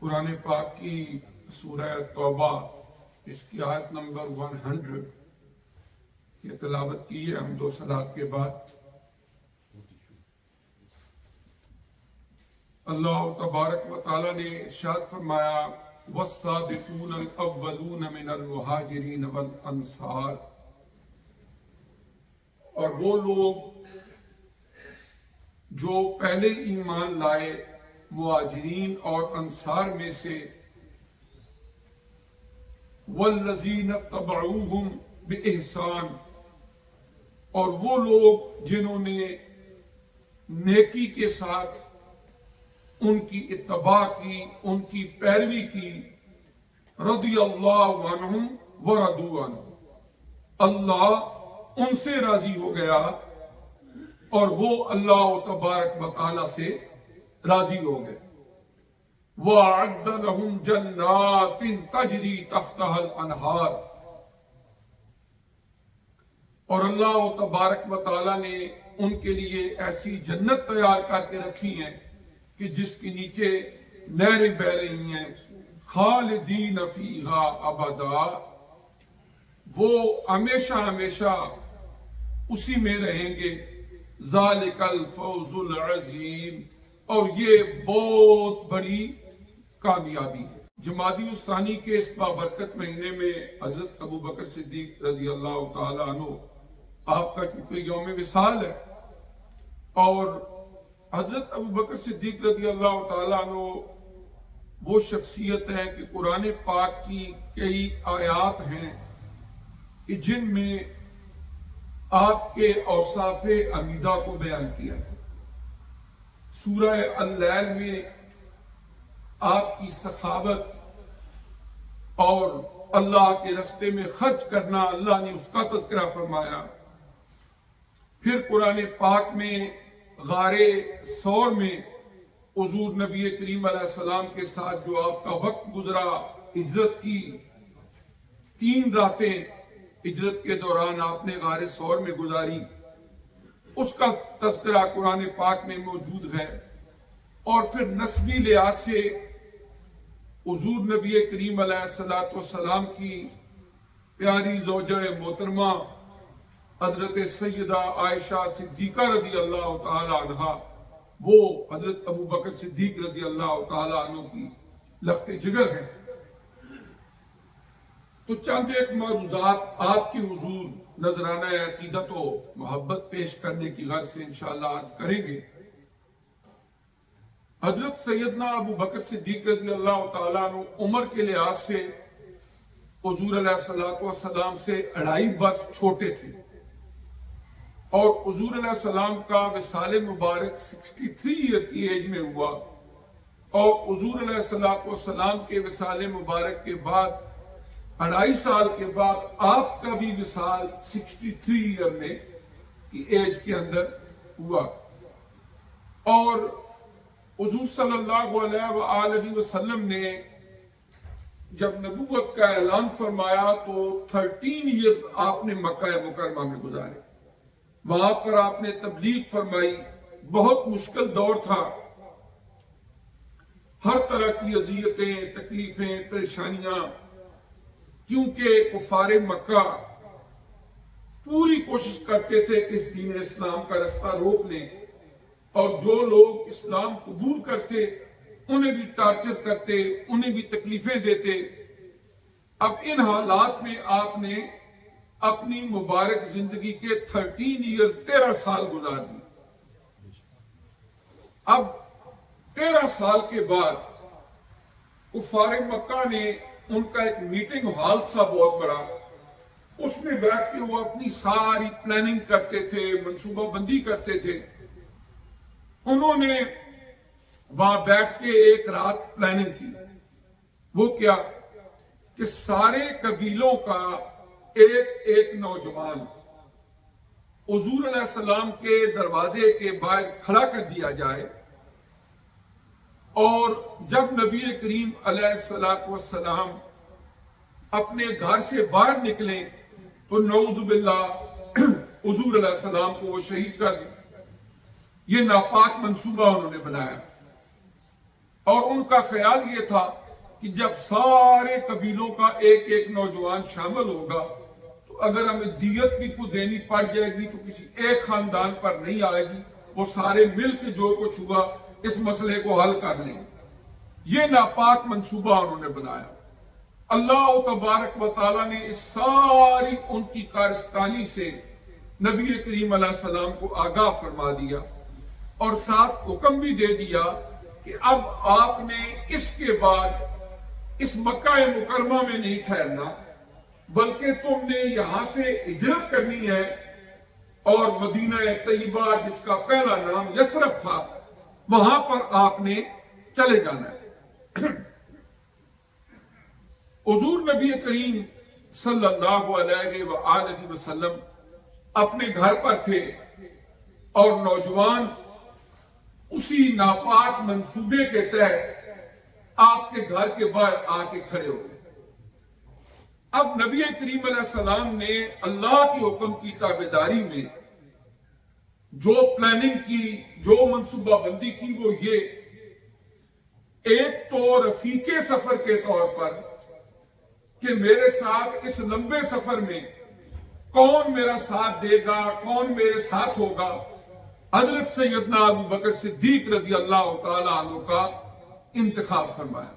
قرآن پاک کی سورہ توبہ اس کی آیت نمبر 100 یہ تلاوت کی ہے ہم دو صلات کے بعد۔ اللہ تبارک و تعالی نے ارشاد فرمایا والسابقون الاولون من المہاجرین والانصار، اور وہ لوگ جو پہلے ایمان لائے مہاجرین اور انصار میں سے، والذین اتبعوہم بإحسان، اور وہ لوگ جنہوں نے نیکی کے ساتھ ان کی اتباع کی، ان کی پیروی کی، رضی اللہ عنہم ورضوا عنہ، اللہ ان سے راضی ہو گیا اور وہ اللہ تبارک و تعالی سے راضی ہو گئے۔ وَأَعَدَّ لَهُمْ جَنَّاتٍ تَجْرِي تَحْتَهَا الْأَنْهَارُ، اور اللہ تبارک و تعالی نے ان کے لیے ایسی جنت تیار کر کے رکھی ہیں کہ جس کے نیچے نہریں بہ رہی ہیں، خالدین فیہا ابدا، وہ ہمیشہ ہمیشہ اسی میں رہیں گے۔ ذالک الفوز العظیم، اور یہ بہت بڑی کامیابی ہے۔ جمادی الثانی کے اس بابرکت مہینے میں حضرت ابو بکر صدیق رضی اللہ تعالی عنہ آپ کا کیونکہ یوم وصال ہے، اور حضرت ابو بکر صدیق رضی اللہ تعالی عنہ وہ شخصیت ہے کہ قرآن پاک کی کئی آیات ہیں کہ جن میں آپ کے اوصاف حمیدہ کو بیان کیا ہے۔ سورہ اللیل میں آپ کی سخاوت اور اللہ کے راستے میں خرچ کرنا، اللہ نے اس کا تذکرہ فرمایا۔ پھر قرآن پاک میں غار ثور میں حضور نبی کریم علیہ السلام کے ساتھ جو آپ کا وقت گزرا، ہجرت کی 3 راتیں ہجرت کے دوران آپ نے غار ثور میں گزاری، اس کا تذکرہ قرآن پاک میں موجود ہے۔ اور پھر نسبی لحاظ سے حضور نبی کریم علیہ السلام کی پیاری زوجہ محترمہ حضرت سیدہ عائشہ صدیقہ رضی اللہ تعالی عنہ، وہ حضرت ابو بکر صدیق رضی اللہ تعالی عنہ کی لخت جگر ہے۔ تو چند ایک معروضات آپ کی حضور نذرانہ عقیدت و محبت پیش کرنے کی غرض سے انشاءاللہ عرض کریں گے۔ حضرت سیدنا ابو بکر صدیق رضی اللہ تعالیٰ عنہ عمر کے لحاظ سے حضور علیہ السلام سے 2.5 برس چھوٹے تھے، اور حضور علیہ السلام کا وصال مبارک 63 ایئر کی ایج میں ہوا، اور حضور علیہ السلام کے وصال مبارک کے بعد 2.5 سال کے بعد آپ کا بھی وصال 63 ایئر میں کی ایج کے اندر ہوا۔ اور حضور صلی اللہ علیہ وآلہ وسلم نے جب نبوت کا اعلان فرمایا تو 13 ایئرز آپ نے مکہ مکرمہ میں گزارے، وہاں پر آپ نے تبلیغ فرمائی۔ بہت مشکل دور تھا، ہر طرح کی اذیتیں، تکلیفیں، پریشانیاں، کیونکہ کفار مکہ پوری کوشش کرتے تھے کہ اس دین اسلام کا رستہ روک لیں، اور جو لوگ اسلام قبول کرتے انہیں بھی ٹارچر کرتے، انہیں بھی تکلیفیں دیتے۔ اب ان حالات میں آپ نے اپنی مبارک زندگی کے 13 سال گزار دی۔ اب 13 سال کے بعد کفار مکہ نے ان کا ایک میٹنگ ہال تھا بہت بڑا، اس میں بیٹھ کے وہ اپنی ساری پلاننگ کرتے تھے، منصوبہ بندی کرتے تھے۔ انہوں نے وہاں بیٹھ کے ایک رات پلاننگ کی۔ وہ کیا کہ سارے قبیلوں کا ایک نوجوان حضور علیہ السلام کے دروازے کے باہر کھڑا کر دیا جائے، اور جب نبی کریم علیہ السلام اپنے گھر سے باہر نکلیں تو نعوذ باللہ حضور علیہ السلام کو وہ شہید کر دیں۔ یہ ناپاک منصوبہ انہوں نے بنایا، اور ان کا خیال یہ تھا کہ جب سارے قبیلوں کا ایک ایک نوجوان شامل ہوگا تو اگر ہمیں دیت بھی کو دینی پڑ جائے گی تو کسی ایک خاندان پر نہیں آئے گی، وہ سارے مل کے جو کچھ ہوا اس مسئلے کو حل کر لیں۔ یہ ناپاک منصوبہ انہوں نے بنایا۔ اللہ تبارک و تعالیٰ نے اس ساری ان کی کارستانی سے نبی کریم علیہ السلام کو آگاہ فرما دیا اور ساتھ حکم بھی دے دیا کہ اب آپ نے اس کے بعد اس مکہ مکرمہ میں نہیں ٹھہرنا، بلکہ تم نے یہاں سے ہجرت کرنی ہے اور مدینہ طیبہ جس کا پہلا نام یثرب تھا وہاں پر آپ نے چلے جانا ہے۔ حضور نبی کریم صلی اللہ علیہ وآلہ وسلم اپنے گھر پر تھے اور نوجوان اسی ناپاک منصوبے کے تحت آپ کے گھر کے باہر آ کے کھڑے ہو گئے۔ اب نبی کریم علیہ السلام نے اللہ کے حکم کی تابعداری میں جو پلاننگ کی، جو منصوبہ بندی کی، وہ یہ ایک تو رفیق سفر کے طور پر کہ میرے ساتھ اس لمبے سفر میں کون میرا ساتھ دے گا، کون میرے ساتھ ہوگا، حضرت سیدنا ابو بکر صدیق رضی اللہ تعالی عنہ کا انتخاب فرمایا۔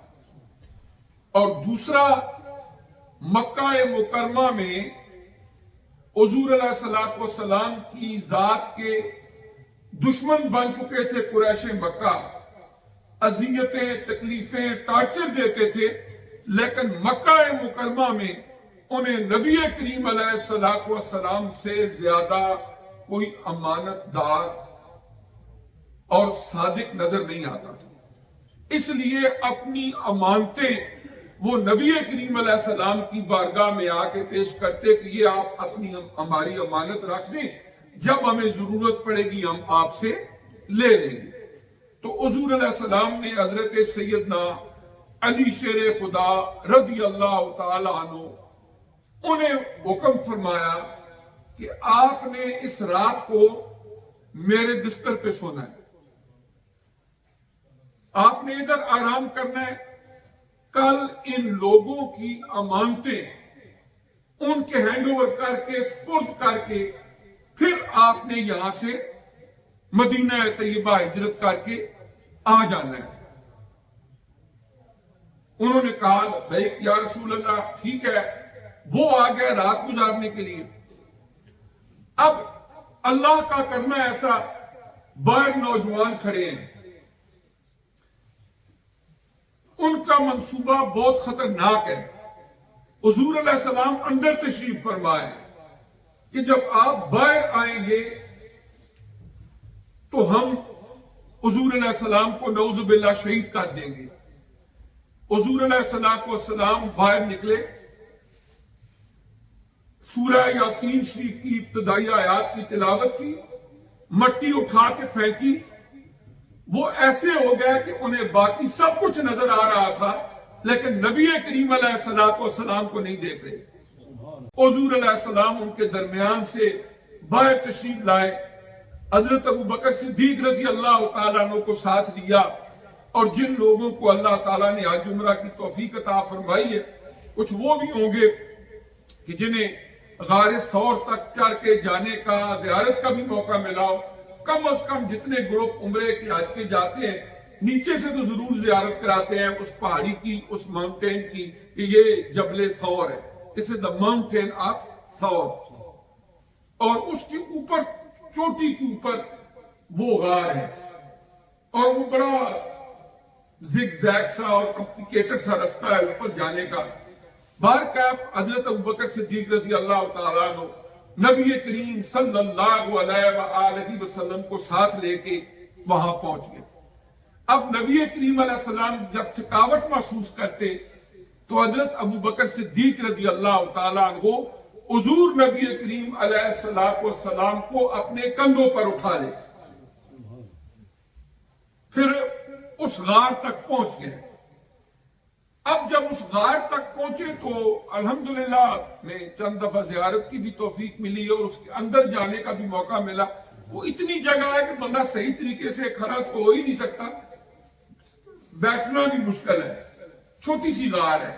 اور دوسرا، مکہ مکرمہ میں حضور علیہ السلام کی ذات کے دشمن بن چکے تھے قریش مکہ، اذیتیں، تکلیفیں، ٹارچر دیتے تھے، لیکن مکہ مکرمہ میں انہیں نبی کریم علیہ السلام سے زیادہ کوئی امانت دار اور صادق نظر نہیں آتا تھا، اس لیے اپنی امانتیں وہ نبی کریم علیہ السلام کی بارگاہ میں آ کے پیش کرتے کہ یہ آپ اپنی ہماری امانت رکھ دیں، جب ہمیں ضرورت پڑے گی ہم آپ سے لے لیں گے۔ تو حضور علیہ السلام نے حضرت سیدنا علی شیر خدا رضی اللہ تعالی عنہ انہیں حکم فرمایا کہ آپ نے اس رات کو میرے بستر پہ سونا ہے، آپ نے ادھر آرام کرنا ہے، کل ان لوگوں کی امانتیں ان کے ہینڈ اوور کر کے، سپرد کر کے، پھر آپ نے یہاں سے مدینہ طیبہ ہجرت کر کے آ جانا ہے۔ انہوں نے کہا بھائی یا رسول اللہ ٹھیک ہے، وہ آ گئے رات گزارنے کے لیے۔ اب اللہ کا کرنا ایسا، باہر نوجوان کھڑے ہیں، ان کا منصوبہ بہت خطرناک ہے۔ حضور علیہ السلام اندر تشریف فرمائے کہ جب آپ باہر آئیں گے تو ہم حضور علیہ السلام کو نعوذ باللہ شہید کر دیں گے۔ حضور علیہ السلام باہر نکلے، سورہ یاسین شریف کی ابتدائی آیات کی تلاوت کی، مٹی اٹھا کے پھینکی، وہ ایسے ہو گئے کہ انہیں باقی سب کچھ نظر آ رہا تھا لیکن نبی کریم علیہ السلام کو نہیں دیکھ رہے۔ حضور علیہ السلام ان کے درمیان سے باہر تشریف لائے، حضرت ابو بکر صدیق رضی اللہ تعالیٰ عنہ کو ساتھ لیا، اور جن لوگوں کو اللہ تعالیٰ نے حج عمرہ کی توفیق عطا فرمائی ہے، کچھ وہ بھی ہوں گے کہ جنہیں غار ثور تک چڑھ کے جانے کا، زیارت کا بھی موقع ملا ہو۔ کم از کم جتنے گروپ عمرے کے حج کے جاتے ہیں نیچے سے تو ضرور زیارت کراتے ہیں اس پہاڑی کی، اس ماؤنٹین کی، کہ یہ جبل ثور ہے، اس از دا ماؤنٹین آف ثور، اور اس کے اوپر چوٹی کے اوپر وہ غار ہے، اور وہ بڑا زگ زیگ سا اور کمپلیکیٹڈ سا رستہ ہے اوپر جانے کا۔ بہرکیف حضرت ابوبکر صدیق رضی اللہ تعالیٰ عنہ نبی کریم صلی اللہ علیہ وآلہ وسلم کو ساتھ لے کے وہاں پہنچ گئے۔ اب نبی کریم علیہ السلام جب تھکاوٹ محسوس کرتے تو حضرت ابوبکر صدیق رضی اللہ تعالیٰ عنہ حضور نبی کریم علیہ السلام کو اپنے کندھوں پر اٹھا لے، پھر اس غار تک پہنچ گئے۔ اب جب اس غار تک پہنچے تو الحمدللہ میں چند دفعہ زیارت کی بھی توفیق ملی اور اس کے اندر جانے کا بھی موقع ملا۔ وہ اتنی جگہ ہے کہ بندہ صحیح طریقے سے کھڑا تو ہو ہی نہیں سکتا، بیٹھنا بھی مشکل ہے، چھوٹی سی غار ہے۔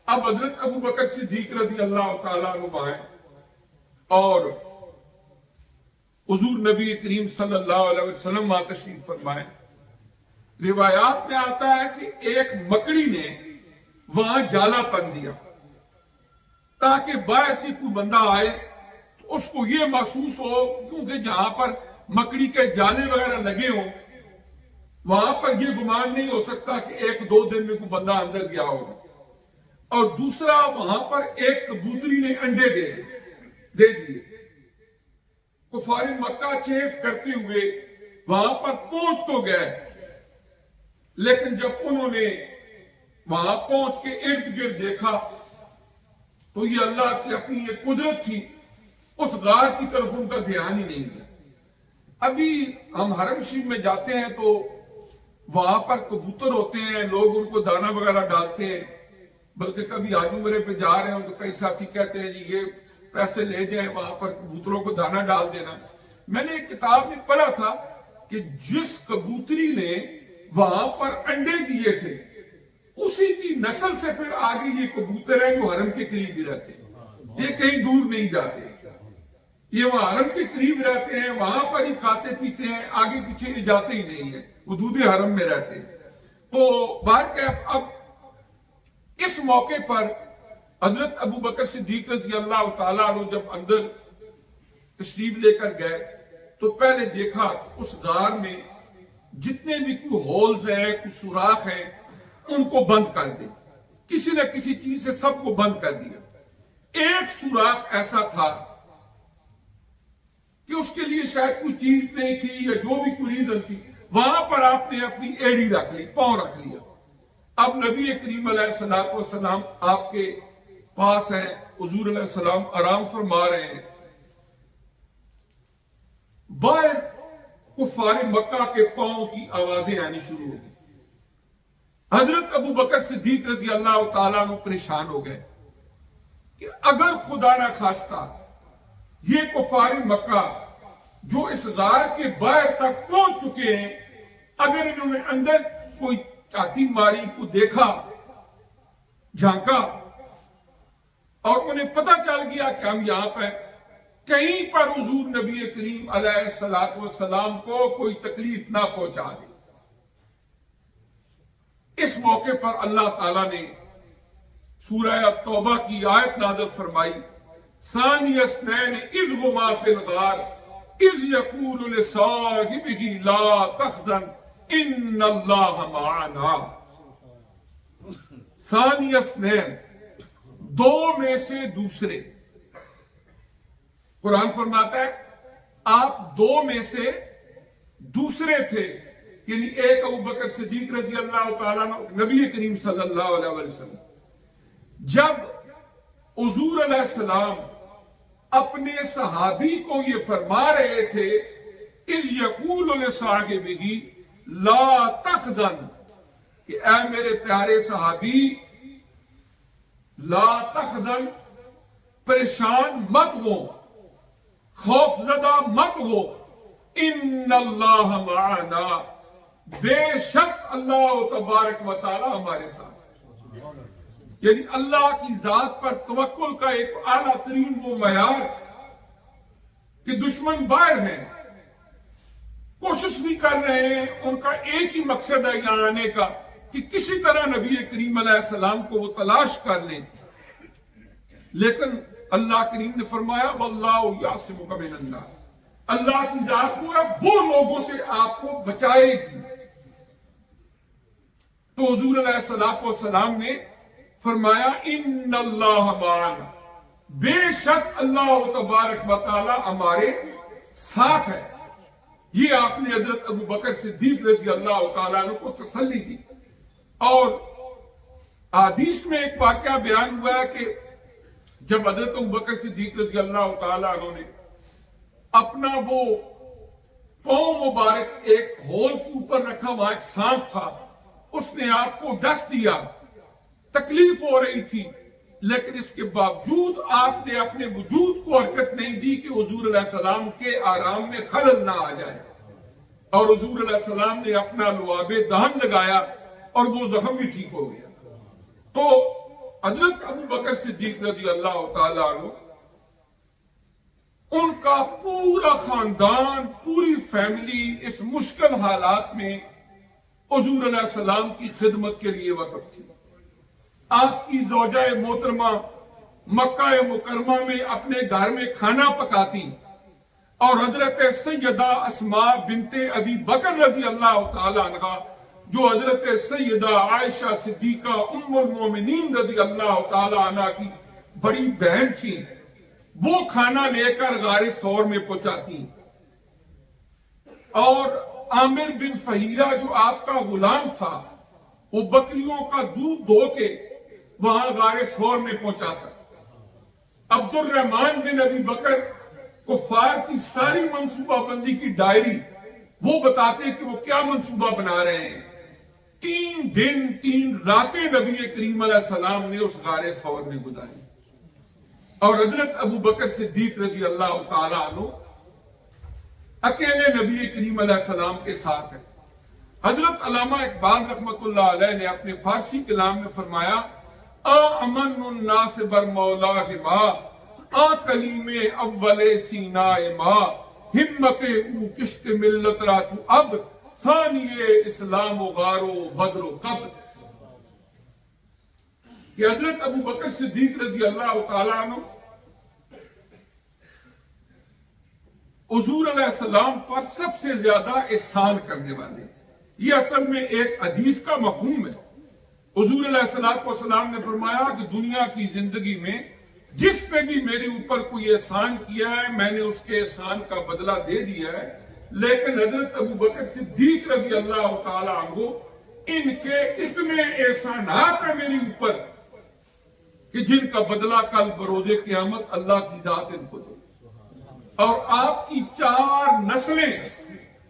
اب حضرت ابو بکر صدیق رضی اللہ تعالیٰ عنہ آئے اور حضور نبی کریم صلی اللہ علیہ وسلم وہاں تشریف فرمائے۔ روایات میں آتا ہے کہ ایک مکڑی نے وہاں جالا تن دیا تاکہ باہر سے کوئی بندہ آئے تو اس کو یہ محسوس ہو، کیونکہ جہاں پر مکڑی کے جالے وغیرہ لگے ہوں وہاں پر یہ گمان نہیں ہو سکتا کہ ایک دو دن میں کوئی بندہ اندر گیا ہوگا۔ اور دوسرا، وہاں پر ایک کبوتری نے انڈے دے دیے۔ کفار مکہ چیز کرتے ہوئے وہاں پر پہنچ تو گئے، لیکن جب انہوں نے وہاں پہنچ کے ارد گرد دیکھا تو یہ اللہ کی اپنی یہ قدرت تھی، اس غار کی طرف ان کا دھیان ہی نہیں گیا۔ ابھی ہم حرم شریف میں جاتے ہیں تو وہاں پر کبوتر ہوتے ہیں، لوگ ان کو دانا وغیرہ ڈالتے ہیں، بلکہ کبھی حج عمرے پہ جا رہے ہوں تو کئی ساتھی کہتے ہیں جی یہ پیسے لے جائیں وہاں پر کبوتروں کو دانا ڈال دینا۔ میں نے ایک کتاب میں پڑھا تھا کہ جس کبوتری نے وہاں پر انڈے دیے تھے اسی کی نسل سے پھر آگے یہ کبوتر ہیں جو حرم کے قریب ہی رہتے ہیں، یہ کہیں دور نہیں جاتے، یہ وہاں حرم کے قریب رہتے ہیں، وہاں پر ہی کھاتے پیتے ہیں، آگے پیچھے یہ جاتے ہی نہیں ہیں، حدود حرم میں رہتے ہیں۔ تو بہرکیف اب اس موقع پر حضرت ابو بکر صدیق رضی اللہ تعالیٰ عنہ جب اندر تشریف لے کر گئے تو پہلے دیکھا کہ اس غار میں جتنے بھی کوئی ہولز ہیں، کوئی سوراخ ہیں، ان کو بند کر دے، کسی نہ کسی چیز سے سب کو بند کر دیا۔ ایک سوراخ ایسا تھا کہ اس کے لیے شاید کوئی چیز نہیں تھی یا جو بھی کوئی ریزن تھی، وہاں پر آپ نے اپنی ایڑی رکھ لی، پاؤں رکھ لیا۔ اب نبی کریم علیہ السلام آپ کے پاس ہیں، حضور علیہ السلام آرام فرما رہے ہیں، باہر کفار مکہ کے پاؤں کی آوازیں آنی شروع ہو گئی۔ حضرت ابو بکر صدیق رضی اللہ تعالیٰ عنہ پریشان ہو گئے کہ اگر خدا نہ خواستہ یہ کفار مکہ جو اس غار کے باہر تک پہنچ چکے ہیں، اگر انہوں نے اندر کوئی چاتی ماری، کو دیکھا، جھانکا اور انہیں پتہ چل گیا کہ ہم یہاں پہ کہیں پر حضور نبی کریم علیہ السلام کو کوئی تکلیف نہ پہنچا دے۔ اس موقع پر اللہ تعالیٰ نے سورہ توبہ کی آیت نازل فرمائی، ثانی اثنین اذ ہما فی الغار اذ یقول لصاحبہ لا تحزن ان اللہ معنا۔ ثانی اثنین، دو میں سے دوسرے۔ قرآن فرماتا ہے آپ دو میں سے دوسرے تھے، یعنی ایک ابو بکر صدیق رضی اللہ تعالیٰ عنہ، نبی کریم صلی اللہ علیہ وسلم۔ جب حضور علیہ السلام اپنے صحابی کو یہ فرما رہے تھے اذ یقول لصاحبہ لا تحزن، کہ اے میرے پیارے صحابی لا تحزن، پریشان مت ہو، خوف زدہ مت ہو، ان اللہ معنا، بے شک اللہ تبارک و تعالی ہمارے ساتھ۔ یعنی اللہ کی ذات پر توکل کا ایک اعلیٰ ترین وہ معیار کہ دشمن باہر ہیں، کوشش بھی کر رہے ہیں، ان کا ایک ہی مقصد ہے یہاں آنے کا کہ کسی طرح نبی کریم علیہ السلام کو وہ تلاش کر لیں، لیکن اللہ کریم نے فرمایا واللہ یعصمک من الناس، اللہ کی ذات پورا وہ لوگوں سے آپ کو بچائے گی۔ تو حضور علیہ السلام نے فرمایا ان اللہ معنا، بے شک اللہ تبارک و تعالی ہمارے ساتھ ہے۔ یہ آپ نے حضرت ابو بکر صدیق رضی اللہ تعالیٰ عنہ کو تسلی دی۔ اور حدیث میں ایک واقعہ بیان ہوا ہے کہ جب حضرت ابو بکر صدیق رضی اللہ تعالیٰ عنہ نے اپنا وہ پاؤں مبارک ایک ہول کے اوپر رکھا، وہاں ایک سانپ تھا، اس نے آپ کو ڈس دیا، تکلیف ہو رہی تھی، لیکن اس کے باوجود آپ نے اپنے وجود کو حرکت نہیں دی کہ حضور علیہ السلام کے آرام میں خلل نہ آ جائے، اور حضور علیہ السلام نے اپنا لعاب دہن لگایا اور وہ زخم بھی ٹھیک ہو گیا. تو حضرت ابو بکر صدیق رضی اللہ تعالیٰ عنہ، ان کا پورا خاندان، پوری فیملی اس مشکل حالات میں حضور علیہ السلام کی خدمت کے لیے وقف تھی. آپ کی زوجہ محترمہ مکہ مکرمہ میں اپنے گھر میں کھانا پکاتی، اور حضرت سیدہ اسماء بنت ابی بکر رضی اللہ تعالی عنہ، جو حضرت سیدہ عائشہ صدیقہ ام المومنین رضی اللہ تعالی عنہ کی بڑی بہن تھی، وہ کھانا لے کر غار ثور میں پہنچاتی. اور عامر بن فہیرہ جو آپ کا غلام تھا، وہ بکریوں کا دودھ دھو کے وہاں غار ثور میں پہنچاتا. عبد الرحمن بن ابی بکر کفار کی ساری منصوبہ بندی کی ڈائری وہ بتاتے کہ وہ کیا منصوبہ بنا رہے ہیں. 3 دن 3 راتیں نبی کریم علیہ السلام نے اس غار ثور میں گزاری، اور حضرت ابو بکر صدیق رضی اللہ تعالی عنہ اکیلے نبی کریم علیہ السلام کے ساتھ ہیں. حضرت علامہ اقبال رحمت اللہ علیہ نے اپنے فارسی کلام میں فرمایا، امن الناس بر مولا ما کلیم اول سینا ما ہمت او کشت ملت راتو اب ثانی اسلام و غارو بدر و قبر. کہ حضرت ابو بکر صدیق رضی اللہ تعالیٰ عنہ حضور علیہ السلام پر سب سے زیادہ احسان کرنے والے. یہ اصل میں ایک حدیث کا مفہوم ہے. حضور علیہ السلام نے فرمایا کہ دنیا کی زندگی میں جس پہ بھی میرے اوپر کوئی احسان کیا ہے، میں نے اس کے احسان کا بدلہ دے دیا ہے، لیکن حضرت ابو بکر صدیق رضی اللہ تعالی عنہ، ان کے اتنے احسانات ہیں میرے اوپر کہ جن کا بدلہ کل بروز قیامت اللہ کی ذات ان کو دے. اور آپ کی 4 نسلیں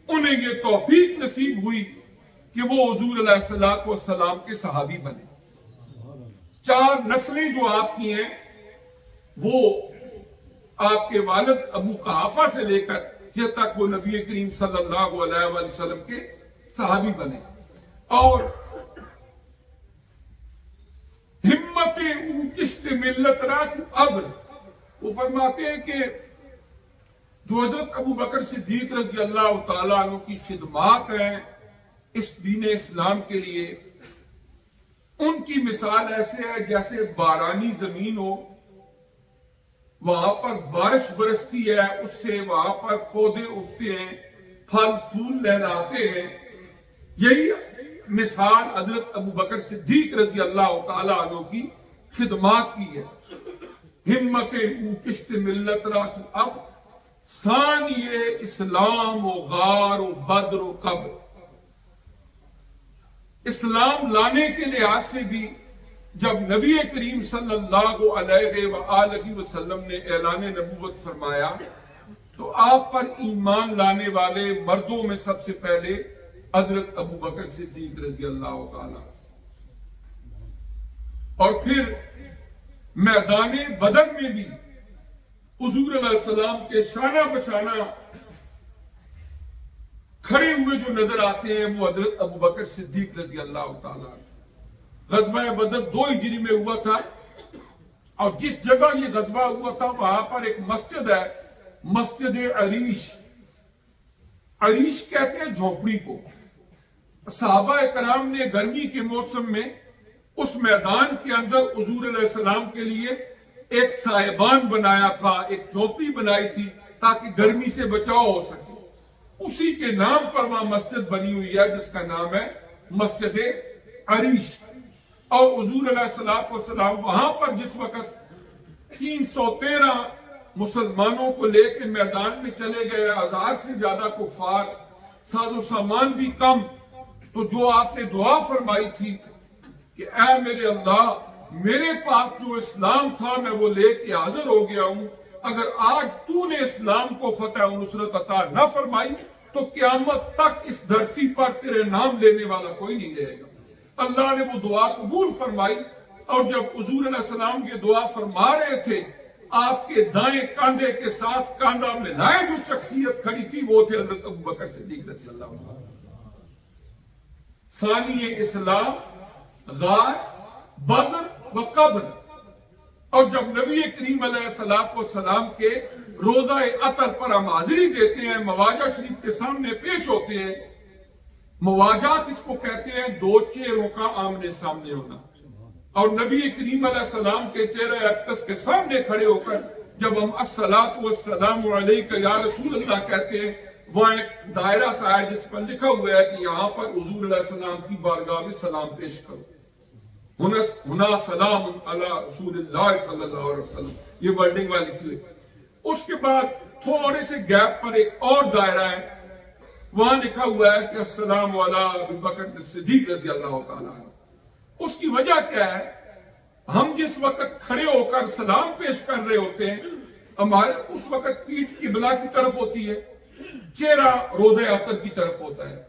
انہیں یہ توفیق نصیب ہوئی کہ وہ حضور علیہ السلام کے صحابی بنے. 4 نسلیں جو آپ کی ہیں وہ آپ کے والد ابو قحافہ سے لے کر یہ تک وہ نبی کریم صلی اللہ علیہ وآلہ وسلم کے صحابی بنے. اور ہمت کشت ملت رات اب وہ فرماتے ہیں کہ جو حضرت ابو بکر صدیق رضی اللہ تعالیٰ عنہ کی خدمات ہیں اس دین اسلام کے لیے، ان کی مثال ایسے ہے جیسے بارانی زمین ہو، وہاں پر بارش برستی ہے، اس سے وہاں پر پودے اگتے ہیں، پھل پھول لہراتے ہیں. یہی مثال حضرت ابو بکر صدیق رضی اللہ تعالیٰ عنہ کی خدمات کی ہے. ہمت او کشت ملت رات اب ثانی اسلام و غار و بدر و قبر. اسلام لانے کے لحاظ سے بھی جب نبی کریم صلی اللہ علیہ وآلہ وسلم نے اعلان نبوت فرمایا تو آپ پر ایمان لانے والے مردوں میں سب سے پہلے حضرت ابو بکر صدیق رضی اللہ تعالی، اور پھر میدان بدر میں بھی حضور علیہ السلام کے شانہ بشانہ کھڑے ہوئے جو نظر آتے ہیں وہ حضرت ابو بکر صدیق رضی اللہ تعالی. غزوہ بدر 2 ہجری میں ہوا تھا، اور جس جگہ یہ غزوہ ہوا تھا وہاں پر ایک مسجد ہے، مسجد عریش. عریش کہتے ہیں جھونپڑی کو. صحابہ کرام نے گرمی کے موسم میں اس میدان کے اندر حضور علیہ السلام کے لیے ایک سائبان بنایا تھا، ایک جھونپڑی بنائی تھی تاکہ گرمی سے بچاؤ ہو سکے. اسی کے نام پر وہاں مسجد بنی ہوئی ہے جس کا نام ہے مسجد عریش. اور حضور علیہ السلام وہاں پر جس وقت 313 مسلمانوں کو لے کے میدان میں چلے گئے، 1000 سے زیادہ کفار، ساز و سامان بھی کم، تو جو آپ نے دعا فرمائی تھی کہ اے میرے اللہ، میرے پاس جو اسلام تھا میں وہ لے کے حاضر ہو گیا ہوں، اگر آج تو نے اسلام کو فتح و نصرت عطا نہ فرمائی تو قیامت تک اس دھرتی پر تیرے نام لینے والا کوئی نہیں رہے گا. اللہ نے وہ دعا قبول فرمائی، اور جب حضور علیہ السلام یہ دعا فرما رہے تھے، آپ کے دائیں کاندھے کے ساتھ کاندھا ملائے جو شخصیت کھڑی تھی وہ تھے حضرت ابو بکر صدیق رضی اللہ عنہ. ثانی اسلام غار بدر و قبر. اور جب نبی کریم علیہ السلام کے روزہ عطر پر ہم حاضری دیتے ہیں، مواجہ شریف کے سامنے پیش ہوتے ہیں. مواجہات اس کو کہتے ہیں دو چہروں کا آمنے سامنے ہونا. اور نبی کریم علیہ السلام کے چہرہ اقدس کے سامنے کھڑے ہو کر جب ہم الصلاۃ والسلام علیک یا رسول اللہ کہتے ہیں، وہاں ایک دائرہ سا ہے جس پر لکھا ہوا ہے کہ یہاں پر حضور علیہ السلام کی بارگاہ میں سلام پیش کرو. ہنا سلام علی رسول اللہ صلی اللہ علیہ وسلم، یہ ورڈنگ والی لکھی ہوئی. اس کے بعد تھوڑے سے گیپ پر ایک اور دائرہ ہے، وہاں لکھا ہوا ہے کہ السلام علی ابی بکر صدیق رضی اللہ تعالیٰ عنہ. اس کی وجہ کیا ہے؟ ہم جس وقت کھڑے ہو کر سلام پیش کر رہے ہوتے ہیں، ہمارے اس وقت پیٹھ قبلہ کی طرف ہوتی ہے، چہرہ روضہ عطر کی طرف ہوتا ہے،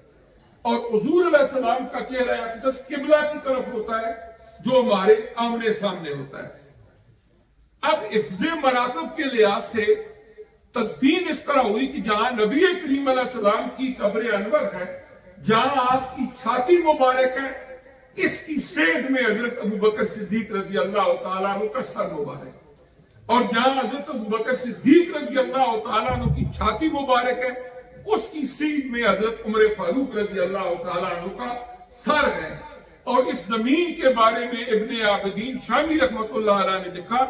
اور حضور علیہ السلام کا چہرہ اقدس قبلہ کی طرف ہوتا ہے جو ہمارے آمنے سامنے ہوتا ہے. اب حفظ مراتب کے لحاظ سے تدفین اس طرح ہوئی کہ جہاں نبی کریم علیہ السلام کی قبر انور ہے، جہاں آپ کی چھاتی مبارک ہے، اس کی سیدھ میں حضرت ابو بکر صدیق رضی اللہ تعالیٰ عنہ کا سر مبارک، اور جہاں حضرت ابو بکر صدیق رضی اللہ تعالیٰ عنہ کی چھاتی مبارک ہے، اس کی سیدھ میں حضرت عمر فاروق رضی اللہ تعالیٰ عنہ کا سر ہے. اور اس زمین کے بارے میں ابن عابدین شامی رحمۃ اللہ علیہ نے لکھا،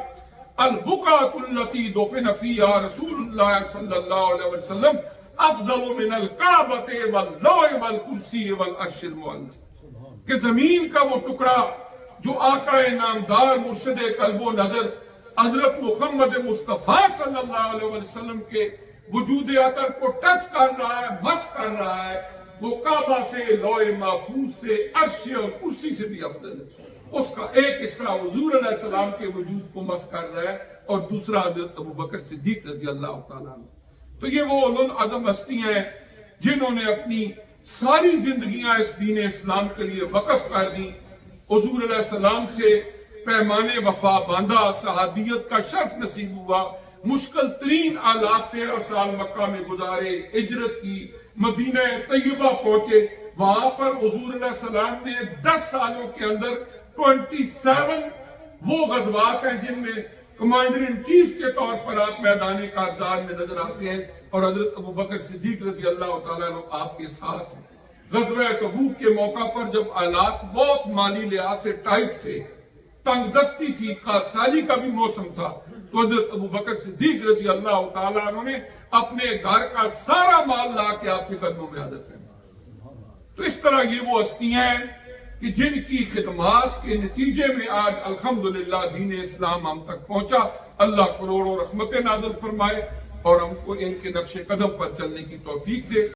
البقعۃ التي دفن فيها رسول اللہ صلی اللہ علیہ وسلم افضل من الکعبۃ واللوح والکرسی والعرش المعلی، کہ زمین کا وہ ٹکڑا جو آقا نامدار مرشد قلب و نظر حضرت محمد مصطفیٰ صلی اللہ علیہ وسلم کے وجود عطر کو ٹچ کر رہا ہے، مس کر رہا ہے، وہ کعبہ سے، لوح محفوظ سے، عرش اور کرسی سے بھی افضل ہے. اس کا ایک حصہ حضور علیہ السلام کے وجود کو مس کر رہا ہے اور دوسرا حضرت ابو بکر صدیق رضی اللہ تعالیٰ عنہ. تو یہ وہ اولو العزم ہستیاں ہیں جنہوں نے اپنی ساری زندگیاں اس دین اسلام کے لیے وقف کر دی. حضور علیہ السلام سے پیمان وفا باندھا، صحابیت کا شرف نصیب ہوا، مشکل ترین حالات 13 سال مکہ میں گزارے، ہجرت کی، مدینہ طیبہ پہنچے. وہاں پر حضور علیہ السلام نے 10 سالوں کے اندر 27 وہ غزوات ہیں جن میں کمانڈر ان چیف کے طور پر آپ میدان کارزار میں نظر آتے ہیں، اور حضرت ابو بکر صدیق رضی اللہ تعالیٰ عنہ آپ کے ساتھ ہیں. غزوہ تبوک کے موقع پر جب حالات بہت مالی لحاظ سے ٹائٹ تھے، تنگ دستی تھی، خارسالی کا بھی موسم تھا، تو حضرت ابو بکر صدیق رضی اللہ تعالیٰ عنہ نے اپنے گھر کا سارا مال لا کے آپ کے قدموں میں حاضر فرمایا. تو اس طرح یہ وہ ہستیاں ہیں کہ جن کی خدمات کے نتیجے میں آج الحمدللہ دین اسلام ہم تک پہنچا. اللہ کروڑوں رحمتیں نازل فرمائے اور ہم کو ان کے نقش قدم پر چلنے کی توفیق دے.